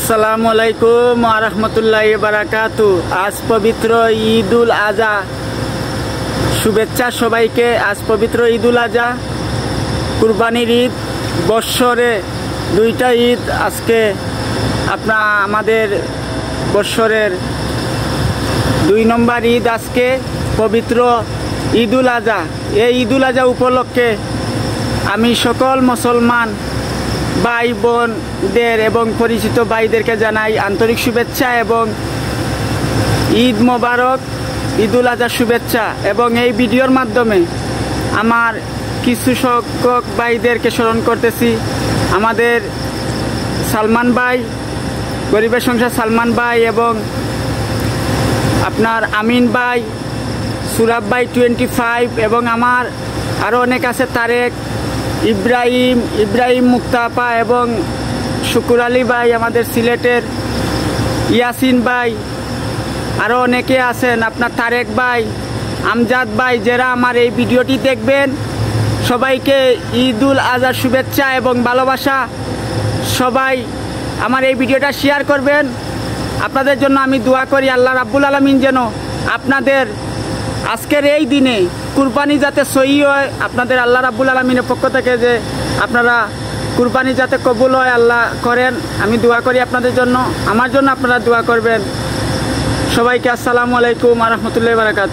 আসসালামু আলাইকুম ওয়া রাহমাতুল্লাহি ওয়া বারাকাতু। আজ পবিত্র ঈদুল আজহা, শুভেচ্ছা সবাইকে। আজ পবিত্র ঈদুল আজহা, কুরবানির ঈদ। বৎসরে দুইটা ঈদ আজকে আমাদের বৎসরের 2 নম্বর ঈদ আজকে পবিত্র ঈদুল আজহা। এই ঈদুল আজহা উপলক্ষে আমি সকল মুসলমান ভাই বোনদের এবং পরিচিত ভাইদেরকে জানাই আন্তরিক শুভেচ্ছা এবং ঈদ মোবারক, ঈদুল আজহার শুভেচ্ছা। এবং এই ভিডিওর মাধ্যমে আমার কিছু সংখ্যক ভাইদেরকে স্মরণ করতেছি। আমাদের সালমান ভাই, গরিবের সংসার সালমান ভাই, এবং আপনার আমিন ভাই, সুরাব ভাই 25, এবং আমার আরও অনেক আছে, তারেক, ইব্রাহিম মুক্তাপা, এবং শুকুর আলী ভাই, আমাদের সিলেটের ইয়াসিন ভাই, আরও অনেকে আছেন, আপনার তারেক ভাই, আমজাদ ভাই, যারা আমার এই ভিডিওটি দেখবেন সবাইকে ঈদুল আজহার শুভেচ্ছা এবং ভালোবাসা। সবাই আমার এই ভিডিওটা শেয়ার করবেন। আপনাদের জন্য আমি দোয়া করি, আল্লাহ রাব্বুল আলামিন যেন আপনাদের আজকের এই দিনে কুরবানি যাতে সহি হয়, আপনাদের আল্লাহ রাব্বুল আলামিনের পক্ষ থেকে যে আপনারা কুরবানি যাতে কবুল হয় আল্লাহ করেন, আমি দোয়া করি আপনাদের জন্য। আমার জন্য আপনারা দোয়া করবেন। সবাইকে আসসালামু আলাইকুম ওয়া রাহমাতুল্লাহি ওয়া বারাকাতুহু।